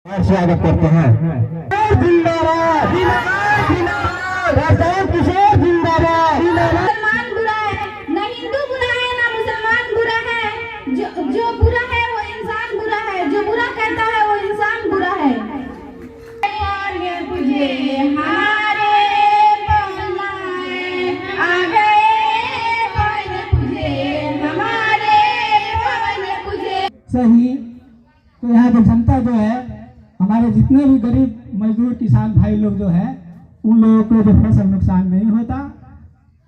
स्वागत करते हैं। जिंदाबाद राजस्थान किशोर जिंदाबाद। मुसलमान बुरा है, न हिंदू बुरा है, न मुसलमान बुरा है। जो बुरा है वो इंसान बुरा है, जो बुरा कहता है वो इंसान बुरा है। तुझे हारे पवनाए आ गए तुझे हमारे तुझे सही। तो यहाँ पे जनता जो है, हमारे जितने भी गरीब मजदूर किसान भाई लोग जो है, उन लोगों को जो फसल नुकसान नहीं होता।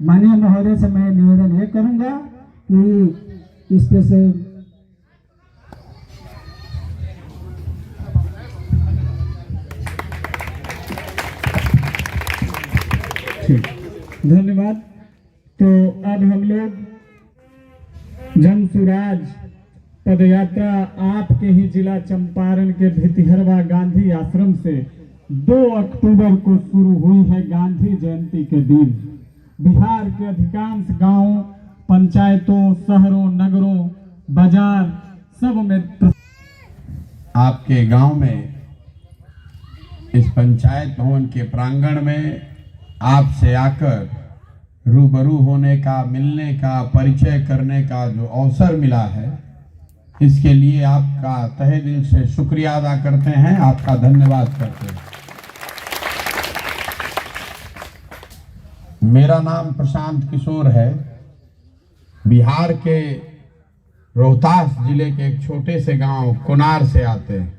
माननीय महोदय से मैं निवेदन ये करूंगा कि इस पे से धन्यवाद। तो अब हम लोग जन सुराज पदयात्रा आपके ही जिला चंपारण के भितिहरवा गांधी आश्रम से 2 अक्टूबर को शुरू हुई है गांधी जयंती के दिन। बिहार के अधिकांश गांवों, पंचायतों, शहरों, नगरों, बाजार सब में आपके गांव में इस पंचायत भवन के प्रांगण में आपसे आकर रूबरू होने का, मिलने का, परिचय करने का जो अवसर मिला है, इसके लिए आपका तहे दिल से शुक्रिया अदा करते हैं, आपका धन्यवाद करते हैं। मेरा नाम प्रशांत किशोर है। बिहार के रोहतास जिले के एक छोटे से गांव कोनार से आते हैं।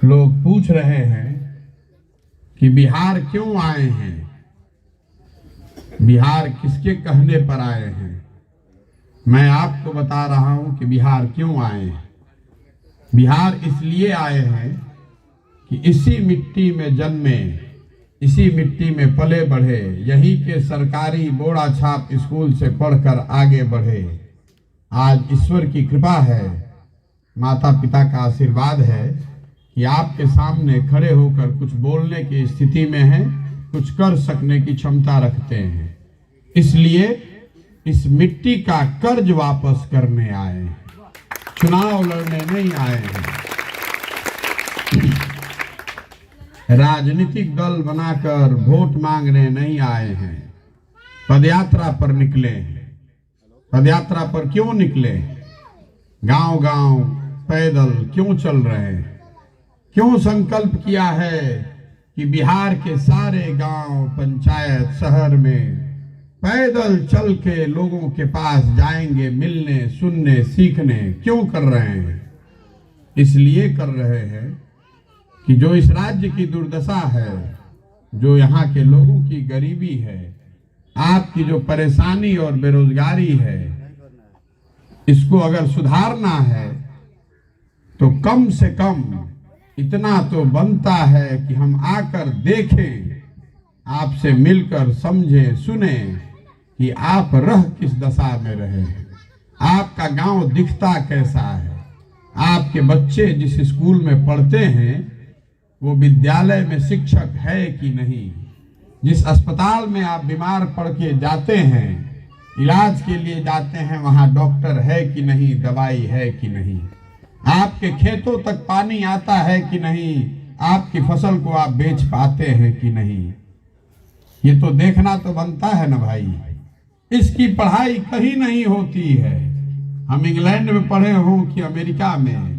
लोग पूछ रहे हैं कि बिहार क्यों आए हैं, बिहार किसके कहने पर आए हैं। मैं आपको बता रहा हूं कि बिहार क्यों आए हैं। बिहार इसलिए आए हैं कि इसी मिट्टी में जन्मे, इसी मिट्टी में पले बढ़े, यहीं के सरकारी बोड़ा छाप स्कूल से पढ़कर आगे बढ़े। आज ईश्वर की कृपा है, माता पिता का आशीर्वाद है कि आपके सामने खड़े होकर कुछ बोलने की स्थिति में हैं, कुछ कर सकने की क्षमता रखते हैं। इसलिए इस मिट्टी का कर्ज वापस करने आए हैं, चुनाव लड़ने नहीं आए हैं। राजनीतिक दल बनाकर वोट मांगने नहीं आए हैं। पदयात्रा पर निकले हैं। पदयात्रा पर क्यों निकले? गांव गांव पैदल क्यों चल रहे हैं? क्यों संकल्प किया है कि बिहार के सारे गांव, पंचायत, शहर में पैदल चल के लोगों के पास जाएंगे, मिलने, सुनने, सीखने? क्यों कर रहे हैं? इसलिए कर रहे हैं कि जो इस राज्य की दुर्दशा है, जो यहाँ के लोगों की गरीबी है, आपकी जो परेशानी और बेरोजगारी है, इसको अगर सुधारना है तो कम से कम इतना तो बनता है कि हम आकर देखें, आपसे मिलकर समझें, सुने कि आप रह किस दशा में रहे हैं, आपका गांव दिखता कैसा है, आपके बच्चे जिस स्कूल में पढ़ते हैं वो विद्यालय में शिक्षक है कि नहीं, जिस अस्पताल में आप बीमार पड़ के जाते हैं, इलाज के लिए जाते हैं, वहां डॉक्टर है कि नहीं, दवाई है कि नहीं, आपके खेतों तक पानी आता है कि नहीं, आपकी फसल को आप बेच पाते हैं कि नहीं। ये तो देखना तो बनता है ना भाई। इसकी पढ़ाई कहीं नहीं होती है। हम इंग्लैंड में पढ़े हों कि अमेरिका में,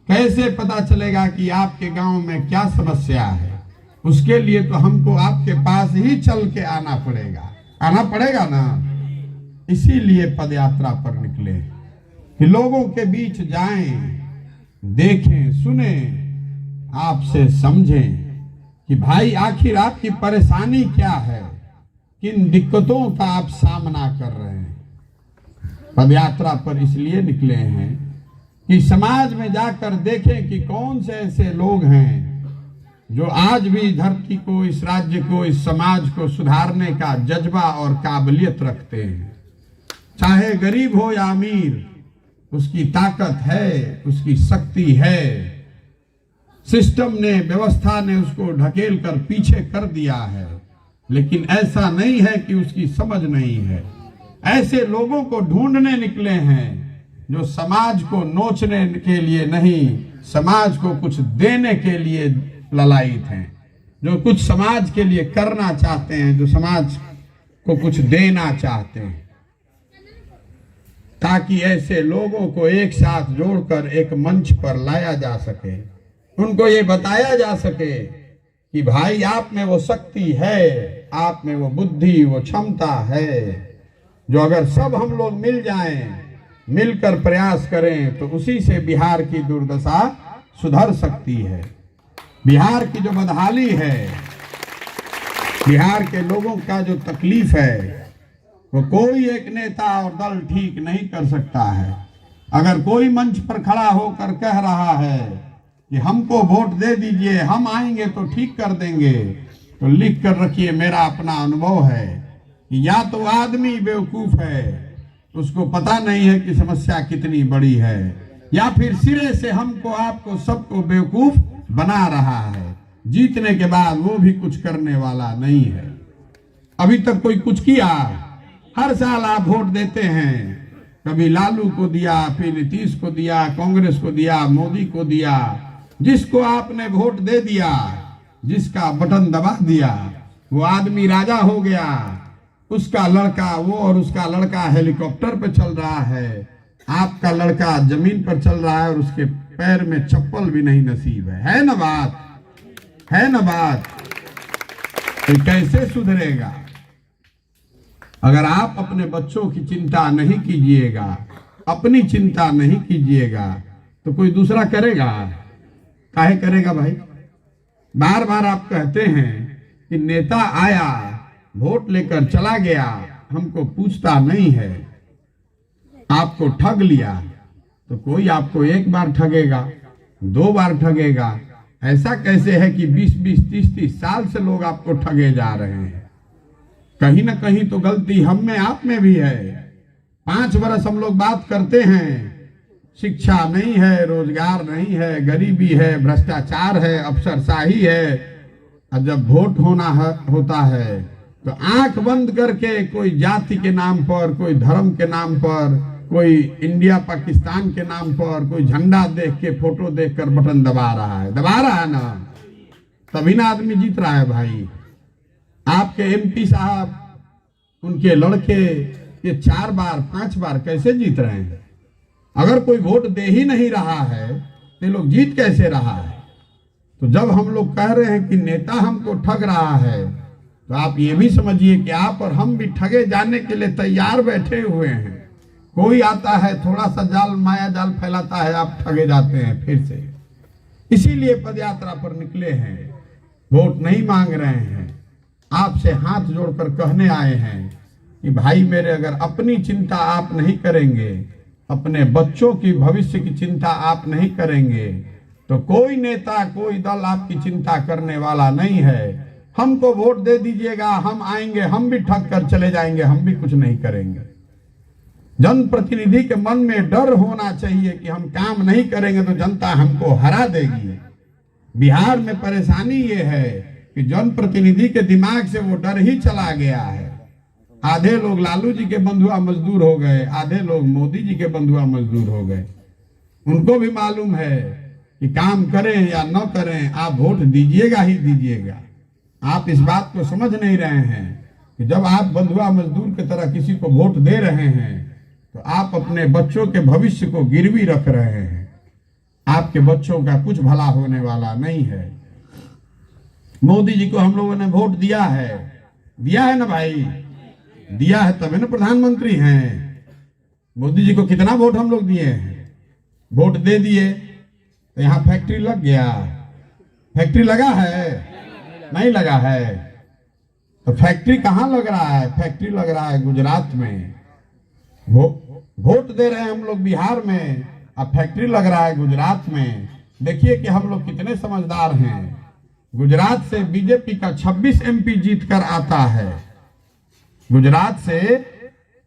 कैसे पता चलेगा कि आपके गांव में क्या समस्या है? उसके लिए तो हमको आपके पास ही चल के आना पड़ेगा ना। इसीलिए पदयात्रा पर निकले कि लोगों के बीच जाएं, देखें, सुने, आपसे समझें कि भाई आखिर आपकी परेशानी क्या है, किन दिक्कतों का आप सामना कर रहे हैं। पदयात्रा पर इसलिए निकले हैं कि समाज में जाकर देखें कि कौन से ऐसे लोग हैं जो आज भी धरती को, इस राज्य को, इस समाज को सुधारने का जज्बा और काबिलियत रखते हैं। चाहे गरीब हो या अमीर, उसकी ताकत है, उसकी शक्ति है। सिस्टम ने, व्यवस्था ने उसको ढकेल कर पीछे कर दिया है, लेकिन ऐसा नहीं है कि उसकी समझ नहीं है। ऐसे लोगों को ढूंढने निकले हैं जो समाज को नोचने के लिए नहीं, समाज को कुछ देने के लिए ललायित हैं, जो कुछ समाज के लिए करना चाहते हैं, जो समाज को कुछ देना चाहते हैं, ताकि ऐसे लोगों को एक साथ जोड़कर एक मंच पर लाया जा सके, उनको ये बताया जा सके कि भाई आप में वो शक्ति है, आप में वो बुद्धि, वो क्षमता है, जो अगर सब हम लोग मिल जाएं, मिलकर प्रयास करें तो उसी से बिहार की दुर्दशा सुधर सकती है। बिहार की जो बदहाली है, बिहार के लोगों का जो तकलीफ है, वो कोई एक नेता और दल ठीक नहीं कर सकता है। अगर कोई मंच पर खड़ा होकर कह रहा है कि हमको वोट दे दीजिए, हम आएंगे तो ठीक कर देंगे, तो लिख कर रखिए, मेरा अपना अनुभव है कि या तो आदमी बेवकूफ है, उसको पता नहीं है कि समस्या कितनी बड़ी है, या फिर सिरे से हमको आपको सबको बेवकूफ बना रहा है। जीतने के बाद वो भी कुछ करने वाला नहीं है। अभी तक कोई कुछ किया? हर साल आप वोट देते हैं, कभी लालू को दिया, फिर नीतीश को दिया, कांग्रेस को दिया, मोदी को दिया। जिसको आपने वोट दे दिया, जिसका बटन दबा दिया, वो आदमी राजा हो गया। उसका लड़का, वो और उसका लड़का हेलीकॉप्टर पे चल रहा है, आपका लड़का जमीन पर चल रहा है और उसके पैर में चप्पल भी नहीं नसीब है ना बात? है ना बात? तो कैसे सुधरेगा? अगर आप अपने बच्चों की चिंता नहीं कीजिएगा, अपनी चिंता नहीं कीजिएगा, तो कोई दूसरा करेगा? काहे करेगा भाई? बार बार आप कहते हैं कि नेता आया, वोट लेकर चला गया, हमको पूछता नहीं है, आपको ठग लिया। तो कोई आपको एक बार ठगेगा, 2 बार ठगेगा। ऐसा कैसे है कि 20-20, 30-30 साल से लोग आपको ठगे जा रहे हैं? कहीं ना कहीं तो गलती हम में, आप में भी है। 5 बरस हम लोग बात करते हैं, शिक्षा नहीं है, रोजगार नहीं है, गरीबी है, भ्रष्टाचार है, अफसरशाही है। और जब वोट होता है तो आंख बंद करके कोई जाति के नाम पर, कोई धर्म के नाम पर, कोई इंडिया पाकिस्तान के नाम पर, कोई झंडा देख के, फोटो देखकर बटन दबा रहा है ना, तभी ना आदमी जीत रहा है भाई। आपके एमपी साहब, उनके लड़के ये 4 बार 5 बार कैसे जीत रहे हैं? अगर कोई वोट दे ही नहीं रहा है तो लोग जीत कैसे रहा है? तो जब हम लोग कह रहे हैं कि नेता हमको ठग रहा है, तो आप ये भी समझिए कि आप और हम भी ठगे जाने के लिए तैयार बैठे हुए हैं। कोई आता है, थोड़ा सा जाल, माया जाल फैलाता है, आप ठगे जाते हैं फिर से। इसीलिए पदयात्रा पर निकले हैं, वोट नहीं मांग रहे हैं, आपसे हाथ जोड़कर कहने आए हैं कि भाई मेरे, अगर अपनी चिंता आप नहीं करेंगे, अपने बच्चों की भविष्य की चिंता आप नहीं करेंगे, तो कोई नेता, कोई दल आपकी चिंता करने वाला नहीं है। हमको वोट दे दीजिएगा, हम आएंगे, हम भी ठग कर चले जाएंगे, हम भी कुछ नहीं करेंगे। जनप्रतिनिधि के मन में डर होना चाहिए कि हम काम नहीं करेंगे तो जनता हमको हरा देगी। बिहार में परेशानी ये है कि जनप्रतिनिधि के दिमाग से वो डर ही चला गया है। आधे लोग लालू जी के बंधुआ मजदूर हो गए, आधे लोग मोदी जी के बंधुआ मजदूर हो गए। उनको भी मालूम है कि काम करें या न करें, आप वोट दीजिएगा ही दीजिएगा। आप इस बात को समझ नहीं रहे हैं कि जब आप बंधुआ मजदूर की तरह किसी को वोट दे रहे हैं तो आप अपने बच्चों के भविष्य को गिरवी रख रहे हैं। आपके बच्चों का कुछ भला होने वाला नहीं है। मोदी जी को हम लोगों ने वोट दिया है ना भाई? दिया है तभी ना प्रधानमंत्री हैं। मोदी जी को कितना वोट हम लोग दिए हैं? वोट दे दिए तो यहाँ फैक्ट्री लग गया? फैक्ट्री लगा है? नहीं लगा है। तो फैक्ट्री कहाँ लग रहा है? फैक्ट्री लग रहा है गुजरात में। वोट दे रहे हैं हम लोग बिहार में, अब फैक्ट्री लग रहा है गुजरात में। देखिए कि हम लोग कितने समझदार हैं। गुजरात से बीजेपी का 26 एमपी जीत कर आता है। गुजरात से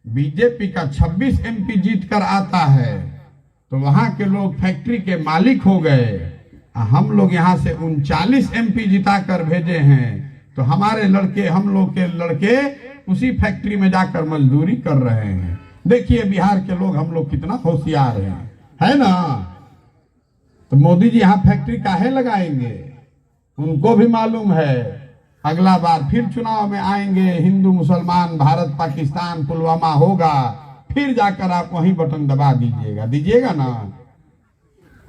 बीजेपी का 26 एमपी जीत कर आता है, तो वहां के लोग फैक्ट्री के मालिक हो गए। हम लोग यहाँ से 39 एमपी जिता कर भेजे हैं, तो हमारे लड़के, हम लोग के लड़के उसी फैक्ट्री में जाकर मजदूरी कर रहे हैं। देखिए बिहार के लोग, हम लोग कितना होशियार हैं, है ना? तो मोदी जी यहाँ फैक्ट्री काहे लगाएंगे? उनको भी मालूम है अगला बार फिर चुनाव में आएंगे, हिंदू मुसलमान भारत पाकिस्तान पुलवामा होगा, फिर जाकर आप वहीं बटन दबा दीजिएगा। दीजिएगा ना?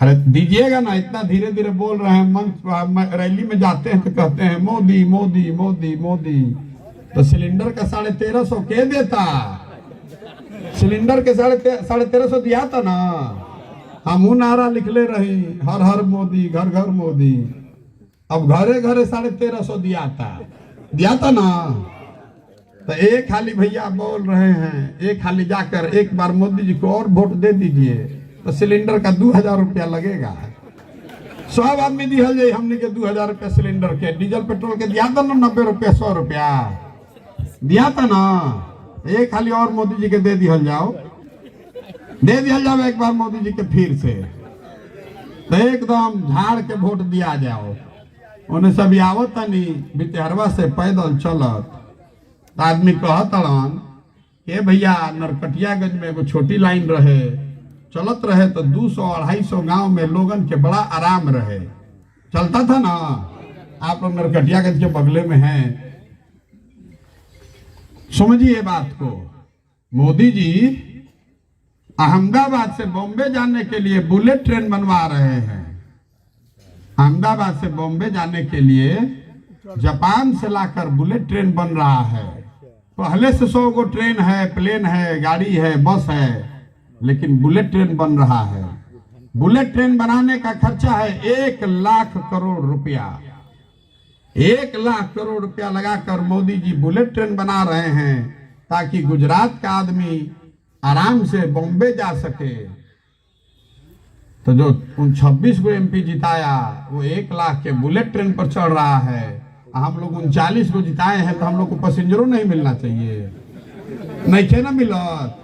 अरे दीजिएगा ना। इतना धीरे धीरे बोल रहे हैं, मंच रैली में जाते हैं तो कहते हैं मोदी मोदी मोदी मोदी। तो सिलेंडर का 1350 के देता? सिलेंडर के 1350 दिया था ना। हम नारा लिखले रही, हर हर मोदी, घर घर मोदी। अब घरे घरे 1350 दिया था ना। तो एक खाली भैया बोल रहे हैं, एक खाली जाकर एक बार मोदी जी को और वोट दे दीजिए तो सिलेंडर का 2000 रुपया लगेगा। 100 आदमी दिहल जाए हमने के 2000 रुपया सिलेंडर के। डीजल पेट्रोल के दिया था ना 90 रुपया 100 रुपया दिया था ना। एक खाली और मोदी जी के दे दिहल जाओ, दे दिहल जाओ एक बार मोदी जी के फिर से, तो एकदम झाड़ के वोट दिया जाओ। उन्हें सब आवत नहीं बितेहरवा से पैदल चलत। तो आदमी कहतड़न के भैया नरकटियागंज में एगो छोटी लाइन रहे, चलत रहे तो 200-250 गांव में लोगन के बड़ा आराम रहे, चलता था ना। आप लोग नरकटियागंज के बगले में हैं, समझिए बात को। मोदी जी अहमदाबाद से बॉम्बे जाने के लिए बुलेट ट्रेन बनवा रहे हैं। अहमदाबाद से बॉम्बे जाने के लिए जापान से लाकर बुलेट ट्रेन बन रहा है। पहले से 100 गो ट्रेन है, प्लेन है, गाड़ी है, बस है, लेकिन बुलेट ट्रेन बन रहा है। बुलेट ट्रेन बनाने का खर्चा है 1 लाख करोड़ रुपया। 1 लाख करोड़ रुपया लगाकर मोदी जी बुलेट ट्रेन बना रहे हैं ताकि गुजरात का आदमी आराम से बॉम्बे जा सके। तो जो 26 को MP जिताया वो 1 लाख के बुलेट ट्रेन पर चढ़ रहा है। हम लोग 39 को जिताए हैं तो हम लोग को पैसेंजरों नहीं मिलना चाहिए? नहीं थे ना मिलत,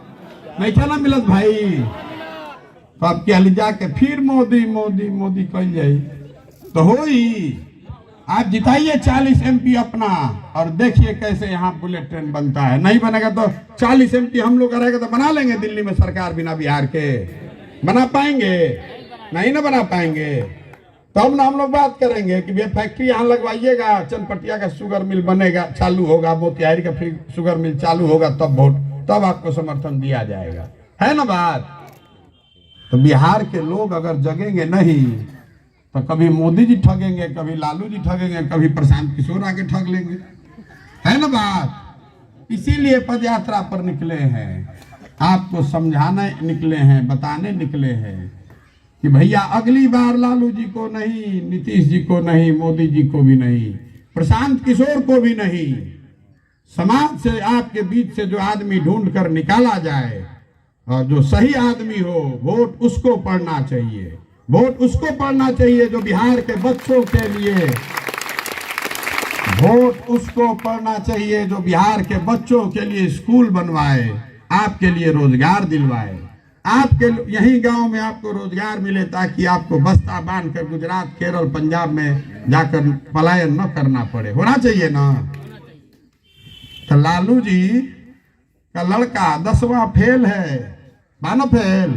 नहीं थे ना मिलत भाई। तो अब क्या ले जाके फिर मोदी मोदी मोदी कह जाए तो हो ही। आप जिताइए 40 MP अपना और देखिए कैसे यहाँ बुलेट ट्रेन बनता है। नहीं बनेगा तो 40 MP हम लोग रहेगा तो बना लेंगे दिल्ली में सरकार बिना बिहार के। बना पाएंगे? नहीं ना बना पाएंगे। तब ना हम लोग बात करेंगे कि भैया फैक्ट्री यहाँ लगवाइएगा, चनपटिया का शुगर मिल बनेगा, चालू होगा, मोतिहारी का शुगर मिल चालू होगा, तब आपको समर्थन दिया जाएगा। है ना बात? तो बिहार के लोग अगर जगेंगे नहीं तो कभी मोदी जी ठगेंगे, कभी लालू जी ठगेंगे, कभी प्रशांत किशोर आके ठग लेंगे। है ना बात? इसीलिए पदयात्रा पर निकले हैं, आपको समझाने निकले हैं, बताने निकले हैं कि भैया अगली बार लालू जी को नहीं, नीतीश जी को नहीं, मोदी जी को भी नहीं, प्रशांत किशोर को भी नहीं, समाज से आपके बीच से जो आदमी ढूंढ कर निकाला जाए और जो सही आदमी हो, वोट उसको पड़ना चाहिए। वोट उसको पड़ना चाहिए जो बिहार के बच्चों के लिए, वोट उसको पड़ना चाहिए जो बिहार के बच्चों के लिए स्कूल बनवाए, आपके लिए रोजगार दिलवाए, आपके यही गांव में आपको रोजगार मिले ताकि आपको बस्ता बांध कर गुजरात, केरल, पंजाब में जाकर पलायन न करना पड़े। होना चाहिए ना। तो लालू जी का लड़का 10वां फेल है, मानो फेल,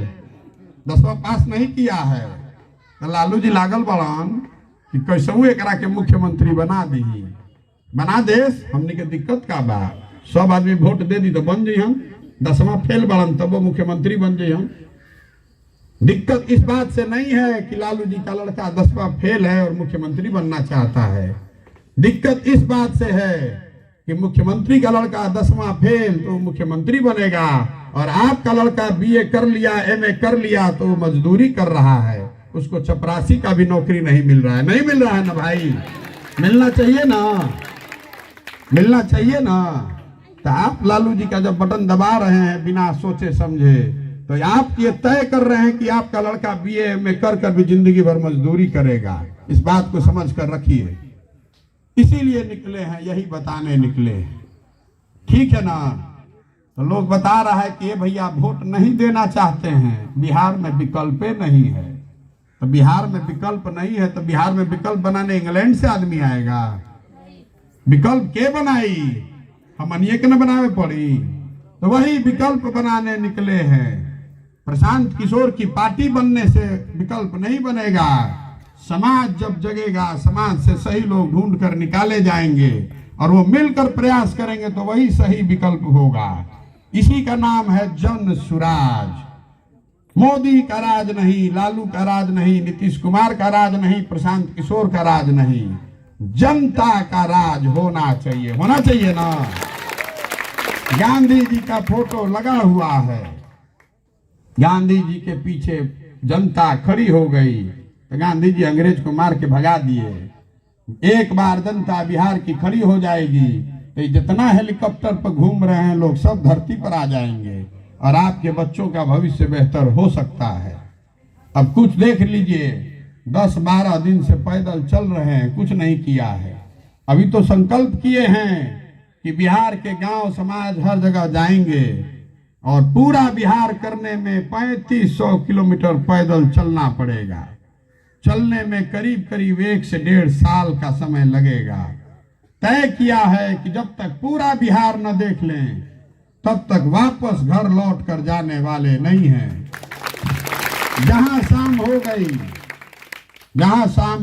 10वां पास नहीं किया है। तो लालू जी लागल बड़न कि कैसे एकरा के मुख्यमंत्री बना दी, बना देश। हमने के दिक्कत का बा, सब आदमी वोट दे दी तो बन जाइए हम। 10वां फेल बड़न तब वो मुख्यमंत्री बन जाइए हम। दिक्कत इस बात से नहीं है कि लालू जी का लड़का 10वां फेल है और मुख्यमंत्री बनना चाहता है। दिक्कत इस बात से है कि मुख्यमंत्री का लड़का 10वां फेल तो मुख्यमंत्री बनेगा और आपका लड़का BA कर लिया, MA कर लिया तो मजदूरी कर रहा है, उसको चपरासी का भी नौकरी नहीं मिल रहा है। नहीं मिल रहा है ना भाई, मिलना चाहिए ना, मिलना चाहिए ना। तो आप लालू जी का जब बटन दबा रहे हैं बिना सोचे समझे, तो आप ये तय कर रहे हैं कि आपका लड़का BA MA कर भी जिंदगी भर मजदूरी करेगा। इस बात को समझ कर रखिए। इसीलिए निकले हैं, यही बताने निकले। ठीक है ना। तो लोग बता रहा है कि ये भैया वोट नहीं देना चाहते हैं, बिहार में विकल्प नहीं है। तो बिहार में विकल्प नहीं है तो बिहार में विकल्प बनाने इंग्लैंड से आदमी आएगा? विकल्प के बनाई? हमनिए के न बनावे पड़ी। तो वही विकल्प बनाने निकले हैं। प्रशांत किशोर की पार्टी बनने से विकल्प नहीं बनेगा। समाज जब जगेगा, समाज से सही लोग ढूंढ कर निकाले जाएंगे और वो मिलकर प्रयास करेंगे तो वही सही विकल्प होगा। इसी का नाम है जन सुराज। मोदी का राज नहीं, लालू का राज नहीं, नीतीश कुमार का राज नहीं, प्रशांत किशोर का राज नहीं, जनता का राज होना चाहिए। होना चाहिए ना। गांधी जी का फोटो लगा हुआ है, गांधी जी के पीछे जनता खड़ी हो गई तो गांधी जी अंग्रेज को मार के भगा दिए। एक बार जनता बिहार की खड़ी हो जाएगी तो जितना हेलीकॉप्टर पर घूम रहे हैं लोग सब धरती पर आ जाएंगे और आपके बच्चों का भविष्य बेहतर हो सकता है। अब कुछ देख लीजिए, 10-12 दिन से पैदल चल रहे हैं, कुछ नहीं किया है। अभी तो संकल्प किए हैं कि बिहार के गांव समाज हर जगह जाएंगे और पूरा बिहार करने में 3500 किलोमीटर पैदल चलना पड़ेगा। चलने में करीब करीब 1 से 1.5 साल का समय लगेगा। तय किया है कि जब तक पूरा बिहार न देख लें तब तक वापस घर लौट कर जाने वाले नहीं हैं। जहां शाम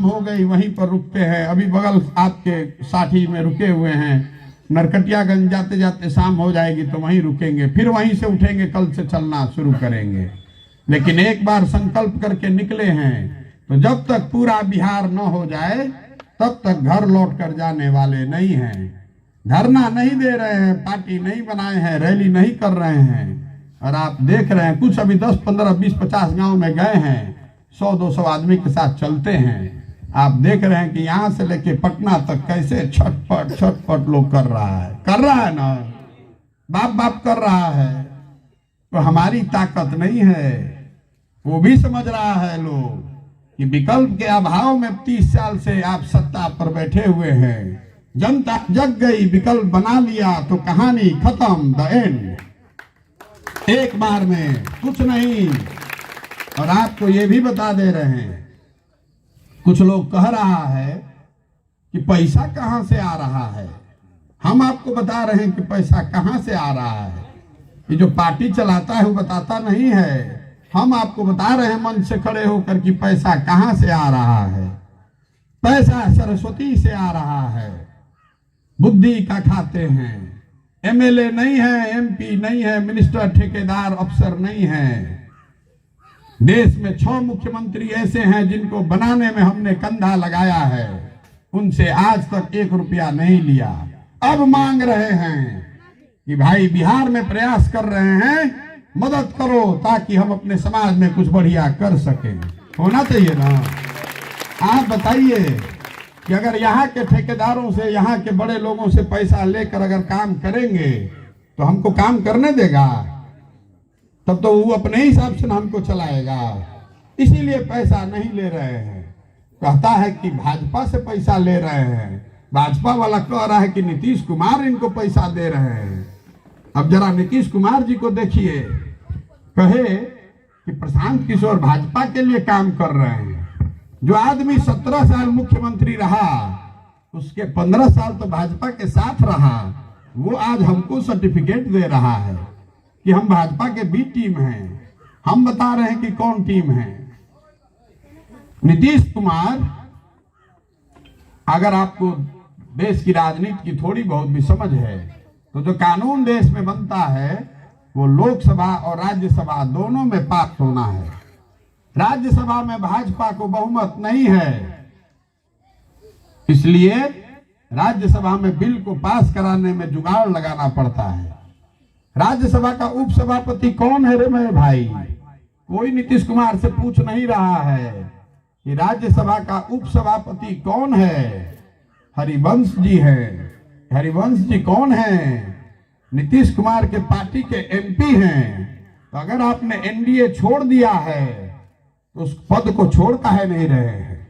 हो गई वहीं पर रुकते हैं। अभी बगल आपके साठी में रुके हुए हैं, नरकटियागंज जाते जाते शाम हो जाएगी तो वहीं रुकेंगे, फिर वहीं से उठेंगे, कल से चलना शुरू करेंगे। लेकिन एक बार संकल्प करके निकले हैं तो जब तक पूरा बिहार न हो जाए तब तक घर लौट कर जाने वाले नहीं हैं। धरना नहीं दे रहे हैं, पार्टी नहीं बनाए हैं, रैली नहीं कर रहे हैं। और आप देख रहे हैं कुछ अभी 10, 15, 20, 50 गांव में गए हैं, 100-200 आदमी के साथ चलते हैं। आप देख रहे हैं कि यहाँ से लेके पटना तक कैसे छटपट लोग कर रहा है ना, बाप कर रहा है। तो हमारी ताकत नहीं है, वो भी समझ रहा है लोग कि विकल्प के अभाव में 30 साल से आप सत्ता पर बैठे हुए हैं। जनता जग गई, विकल्प बना लिया तो कहानी खत्म, द एंड। एक बार में कुछ नहीं। और आपको ये भी बता दे रहे हैं, कुछ लोग कह रहा है कि पैसा कहां से आ रहा है। हम आपको बता रहे हैं कि पैसा कहां से आ रहा है। ये जो पार्टी चलाता है वो बताता नहीं है। हम आपको बता रहे हैं मंच से खड़े होकर कि पैसा कहां से आ रहा है। पैसा सरस्वती से आ रहा है। बुद्धि का खाते हैं। एमएलए नहीं है, एमपी नहीं है, मिनिस्टर, ठेकेदार, अफसर नहीं है। देश में 6 मुख्यमंत्री ऐसे हैं जिनको बनाने में हमने कंधा लगाया है, उनसे आज तक 1 रुपया नहीं लिया। अब मांग रहे हैं कि भाई बिहार में प्रयास कर रहे हैं, मदद करो ताकि हम अपने समाज में कुछ बढ़िया कर सकें। होना चाहिए ना। आप बताइए कि अगर यहाँ के ठेकेदारों से, यहाँ के बड़े लोगों से पैसा लेकर अगर काम करेंगे तो हमको काम करने देगा? तब तो वो अपने हिसाब से हमको चलाएगा। इसीलिए पैसा नहीं ले रहे हैं। कहता है कि भाजपा से पैसा ले रहे हैं। भाजपा वाला कह रहा है कि नीतीश कुमार इनको पैसा दे रहे हैं। अब जरा नीतीश कुमार जी को देखिए, कहे कि प्रशांत किशोर भाजपा के लिए काम कर रहे हैं। जो आदमी 17 साल मुख्यमंत्री रहा, उसके 15 साल तो भाजपा के साथ रहा, वो आज हमको सर्टिफिकेट दे रहा है कि हम भाजपा के बी टीम हैं। हम बता रहे हैं कि कौन टीम है। नीतीश कुमार, अगर आपको देश की राजनीति की थोड़ी बहुत भी समझ है तो जो कानून देश में बनता है वो लोकसभा और राज्यसभा दोनों में पास होना है। राज्यसभा में भाजपा को बहुमत नहीं है, इसलिए राज्यसभा में बिल को पास कराने में जुगाड़ लगाना पड़ता है। राज्यसभा का उपसभापति कौन है रे मेरे भाई? कोई नीतीश कुमार से पूछ नहीं रहा है कि राज्यसभा का उपसभापति कौन है। हरिवंश जी हैं। हरिवंश जी कौन है? नीतीश कुमार के पार्टी के एमपी हैं। तो अगर आपने एनडीए छोड़ दिया है तो उस पद को छोड़ काहे नहीं रहे हैं?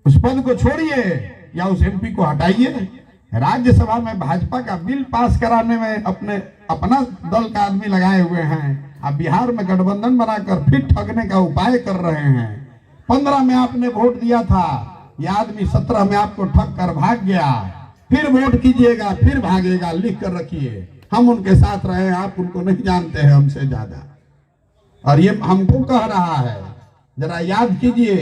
उस पद को छोड़िए या उस एमपी को हटाइए। राज्यसभा में भाजपा का बिल पास कराने में अपना दल का आदमी लगाए हुए हैं। अब बिहार में गठबंधन बनाकर फिर ठगने का उपाय कर रहे हैं। 15 में आपने वोट दिया था, यह आदमी 17 में आपको ठग कर भाग गया। फिर वोट कीजिएगा, फिर भागेगा। लिख कर रखिए, हम उनके साथ रहे, आप उनको नहीं जानते हैं हमसे ज्यादा। और ये हमको कह रहा है, जरा याद कीजिए,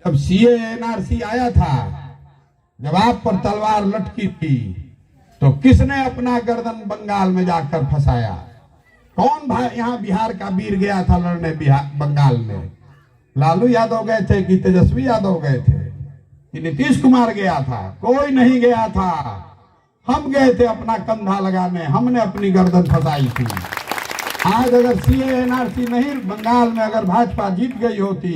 जब सीए एनआरसी आया था, जब आप पर तलवार लटकी थी, तो किसने अपना गर्दन बंगाल में जाकर फंसाया? कौन भाई यहाँ बिहार का वीर गया था लड़ने बंगाल में? लालू यादव गए थे कि तेजस्वी यादव गए थे कि नीतीश कुमार गया था? कोई नहीं गया था। हम गए थे अपना कंधा लगाने, हमने अपनी गर्दन फंसाई थी। आज अगर सीए एनआरसी नहीं, बंगाल में अगर भाजपा जीत गई होती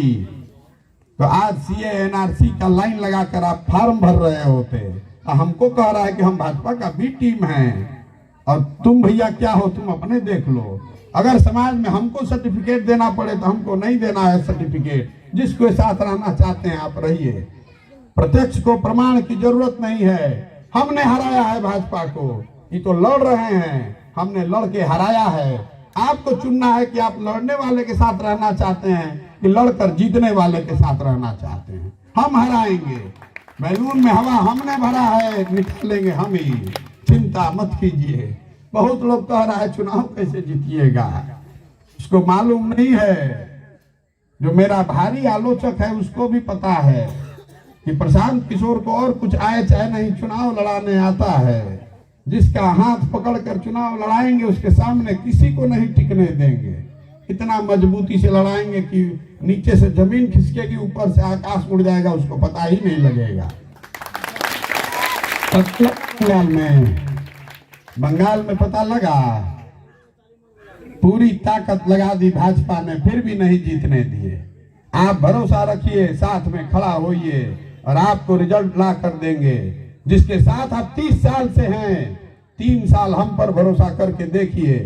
तो आज सीए एनआरसी का लाइन लगाकर आप फॉर्म भर रहे होते। हमको कह रहा है कि हम भाजपा का बी टीम हैं और तुम भैया क्या हो, तुम अपने देख लो। अगर समाज में हमको सर्टिफिकेट देना पड़े तो हमको नहीं देना है सर्टिफिकेट। जिसके साथ रहना चाहते हैं आप रहिए, प्रत्यक्ष को प्रमाण की जरूरत नहीं है। हमने हराया है भाजपा को, ये तो लड़ रहे हैं, हमने लड़ के हराया है। आपको चुनना है कि आप लड़ने वाले के साथ रहना चाहते हैं कि लड़कर जीतने वाले के साथ रहना चाहते हैं। हम हराएंगे, बैलून में हवा हमने भरा है, निकालेंगे हम ही, चिंता मत कीजिए। बहुत लोग कह रहा है चुनाव कैसे जीतिएगा, उसको मालूम नहीं है। जो मेरा भारी आलोचक है उसको भी पता है कि प्रशांत किशोर को और कुछ आए चाहे नहीं, चुनाव लड़ाने आता है। जिसका हाथ पकड़कर चुनाव लड़ाएंगे उसके सामने किसी को नहीं टिकने देंगे। इतना मजबूती से लड़ाएंगे कि नीचे से जमीन खिसकेगी, ऊपर से आकाश उड़ जाएगा, उसको पता ही नहीं लगेगा। बंगाल में पता लगा, पूरी ताकत लगा दी भाजपा ने, फिर भी नहीं जीतने दिए। आप भरोसा रखिए, साथ में खड़ा होइए और आपको रिजल्ट ला कर देंगे। जिसके साथ आप 30 साल से हैं, 3 साल हम पर भरोसा करके देखिए।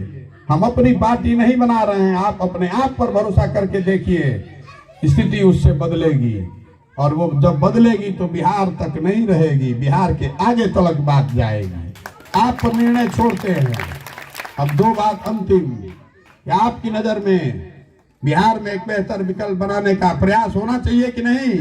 हम अपनी पार्टी नहीं बना रहे हैं, आप अपने आप पर भरोसा करके देखिए, स्थिति उससे बदलेगी। और वो जब बदलेगी तो बिहार तक नहीं रहेगी, बिहार के आगे तलक बात जाएगी। आप पर निर्णय छोड़ते हैं। अब 2 बात अंतिम, कि आपकी नजर में बिहार में एक बेहतर विकल्प बनाने का प्रयास होना चाहिए कि नहीं?